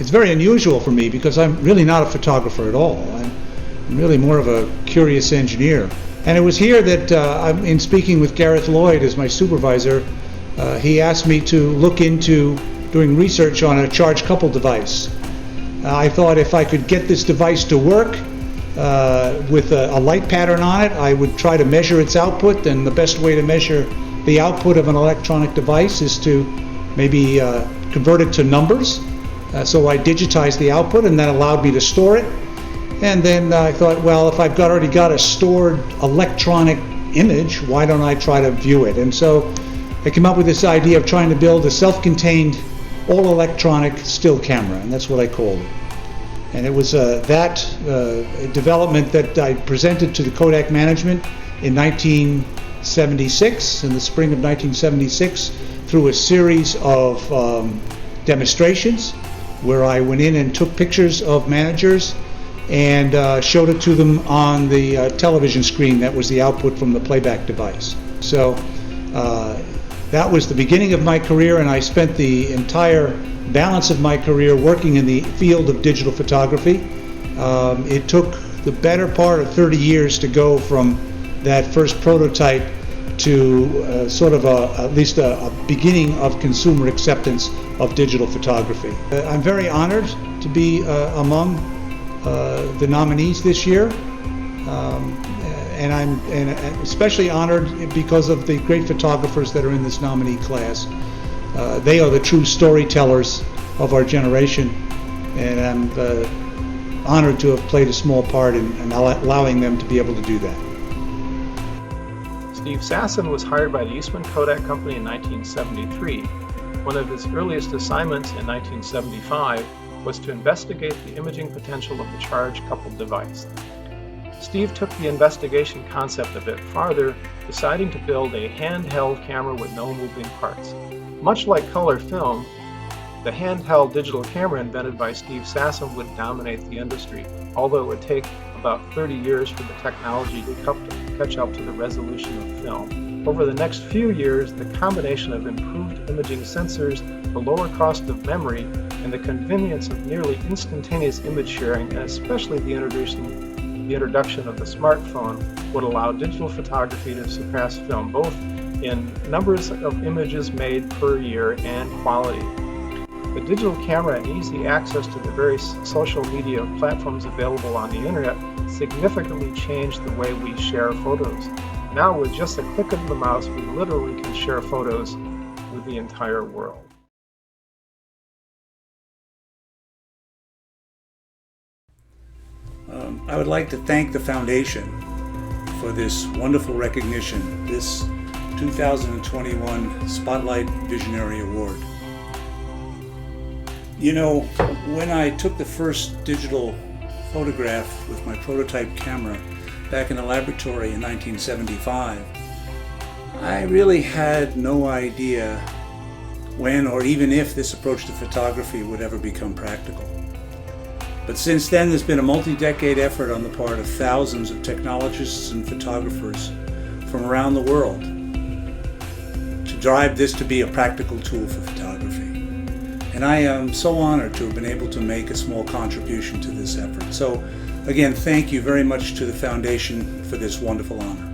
It's very unusual for me because I'm really not a photographer at all. I'm really more of a curious engineer. And it was here that, in speaking with Gareth Lloyd as my supervisor, he asked me to look into doing research on a charge coupled device. I thought if I could get this device to work with a light pattern on it, I would try to measure its output, and the best way to measure the output of an electronic device is to maybe convert it to numbers. So I digitized the output, and that allowed me to store it. And then I thought, well, if I've already got a stored electronic image, why don't I try to view it? And so I came up with this idea of trying to build a self-contained, all-electronic still camera, and that's what I called it. And it was that development that I presented to the Kodak management in 1976, in the spring of 1976, through a series of demonstrations where I went in and took pictures of managers and showed it to them on the television screen that was the output from the playback device. So that was the beginning of my career, and I spent the entire balance of my career working in the field of digital photography. It took the better part of 30 years to go from that first prototype to sort of at least a beginning of consumer acceptance of digital photography. I'm very honored to be among the nominees this year, and I'm especially honored because of the great photographers that are in this nominee class. They are the true storytellers of our generation, and I'm honored to have played a small part in allowing them to be able to do that. Steve Sasson was hired by the Eastman Kodak Company in 1973. One of his earliest assignments in 1975 was to investigate the imaging potential of the charge-coupled device. Steve took the investigation concept a bit farther, deciding to build a handheld camera with no moving parts. Much like color film, the handheld digital camera invented by Steve Sasson would dominate the industry, although it would take about 30 years for the technology to catch up to the resolution of film. Over the next few years, the combination of improved imaging sensors, the lower cost of memory, and the convenience of nearly instantaneous image sharing, and especially the introduction of the smartphone, would allow digital photography to surpass film, both in numbers of images made per year and quality. The digital camera and easy access to the various social media platforms available on the internet significantly changed the way we share photos. Now, with just a click of the mouse, we literally can share photos with the entire world. I would like to thank the Foundation for this wonderful recognition, this 2021 Spotlight Visionary Award. You know, when I took the first digital photograph with my prototype camera back in the laboratory in 1975, I really had no idea when or even if this approach to photography would ever become practical. But since then, there's been a multi-decade effort on the part of thousands of technologists and photographers from around the world to drive this to be a practical tool for photography. And I am so honored to have been able to make a small contribution to this effort. So again, thank you very much to the Foundation for this wonderful honor.